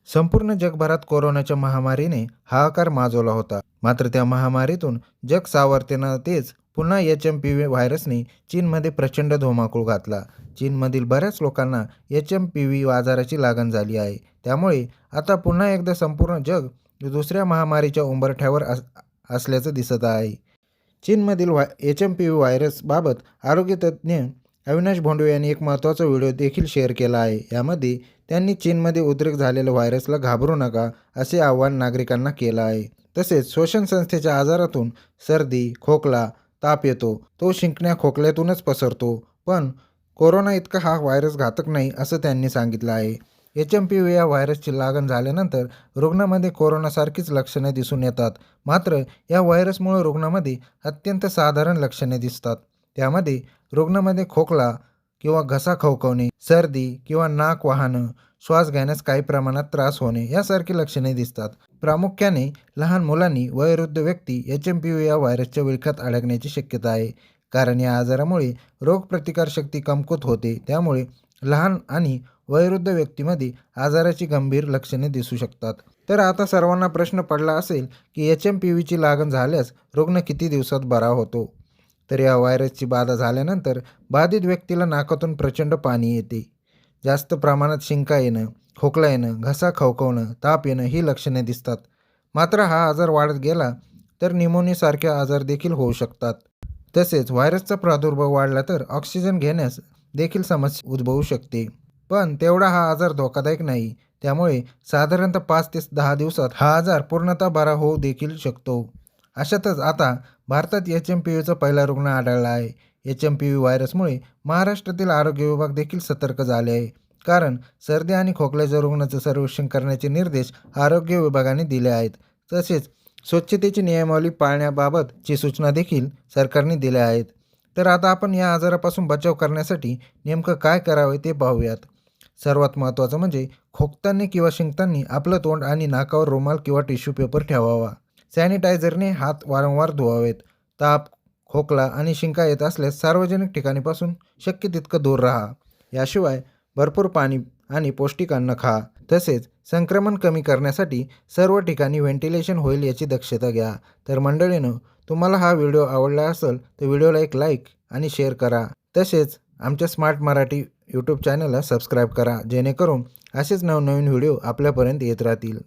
संपूर्ण जगभरात कोरोनाच्या महामारीने हाहाकार माजवला होता. मात्र त्या महामारीतून जग सावरतेना तेच पुन्हा HMPV व्हायरसने चीनमध्ये प्रचंड धुमाकूळ घातला. चीनमधील बऱ्याच लोकांना HMPV आजाराची लागण झाली आहे. त्यामुळे आता पुन्हा एकदा संपूर्ण जग दुसऱ्या महामारीच्या उंबरठ्यावर असल्याचं दिसत आहे. चीनमधील HMPV व्हायरसबाबत आरोग्यतज्ज्ञ अविनाश भोंडवे यांनी एक महत्त्वाचा व्हिडिओ देखील शेअर केला आहे. यामध्ये त्यांनी चीनमध्ये उद्रेक झालेल्या व्हायरसला घाबरू नका असे आवाहन नागरिकांना केलं आहे. तसेच श्वसन संस्थेच्या आजारातून सर्दी, खोकला, ताप येतो. तो शिंकण्या खोकल्यातूनच पसरतो. पण कोरोना इतका हा व्हायरस घातक नाही असं त्यांनी सांगितलं आहे. HMPV या व्हायरसची लागण झाल्यानंतर रुग्णामध्ये कोरोनासारखीच लक्षणे दिसून येतात. मात्र या व्हायरसमुळे रुग्णामध्ये अत्यंत साधारण लक्षणे दिसतात. त्यामध्ये रुग्णामध्ये खोकला किंवा घसा खवखवणे, सर्दी किंवा नाक वाहणं, श्वास घेण्यास काही प्रमाणात त्रास होणे यासारखी लक्षणे दिसतात. प्रामुख्याने लहान मुलांनी, वयोवृद्ध व्यक्ती HMPV या व्हायरसच्या विळख्यात अडकण्याची शक्यता आहे. कारण या आजारामुळे रोगप्रतिकारशक्ती कमकुवत होते. त्यामुळे लहान आणि वयोवृद्ध व्यक्तीमध्ये आजाराची गंभीर लक्षणे दिसू शकतात. तर आता सर्वांना प्रश्न पडला असेल की HMPVची लागण झाल्यास रुग्ण किती दिवसात बरा होतो? तर या व्हायरसची बाधा झाल्यानंतर बाधित व्यक्तीला नाकातून प्रचंड पाणी येते, जास्त प्रमाणात शिंका येणं, खोकला येणं, घसा खवखवणं, ताप येणं ही लक्षणे दिसतात. मात्र हा आजार वाढत गेला तर न्यूमोनियासारखे आजार देखील होऊ शकतात. तसेच व्हायरसचा प्रादुर्भाव वाढला तर ऑक्सिजन घेण्यास देखील समस्या उद्भवू शकते. पण तेवढा हा आजार धोकादायक नाही. त्यामुळे साधारणतः 5 ते 10 दिवसात हा आजार पूर्णतः बरा होऊ देखील शकतो. अशातच आता भारतात HMPVचा पहिला रुग्ण आढळला आहे. HMPV व्हायरसमुळे महाराष्ट्रातील आरोग्य विभाग देखील सतर्क झाले आहे. कारण सर्दी आणि खोकल्याच्या रुग्णाचं सर्वेक्षण करण्याचे निर्देश आरोग्य विभागाने दिले आहेत. तसेच स्वच्छतेची नियमावली पाळण्याबाबतची सूचना देखील सरकारने दिल्या आहेत. तर आता आपण या आजारापासून बचाव करण्यासाठी नेमकं काय करावे ते पाहूयात. सर्वात महत्त्वाचं म्हणजे खोकताना किंवा शिंकताना आपलं तोंड आणि नाकावर रुमाल किंवा टिश्यू पेपर ठेवावा. सॅनिटायझरने हात वारंवार धुवावेत. ताप, खोकला आणि शिंका येत असल्यास सार्वजनिक ठिकाणीपासून शक्य तितकं दूर राहा. याशिवाय भरपूर पाणी आणि पौष्टिक अन्न खा. तसेच संक्रमण कमी करण्यासाठी सर्व ठिकाणी व्हेंटिलेशन होईल याची दक्षता घ्या. तर मंडळींनो, तुम्हाला हा व्हिडिओ आवडला असेल तर व्हिडिओला एक लाईक आणि शेअर करा. तसेच आमच्या स्मार्ट मराठी यूट्यूब चॅनलला सबस्क्राईब करा, जेणेकरून असेच नवनवीन व्हिडिओ आपल्यापर्यंत येत राहतील.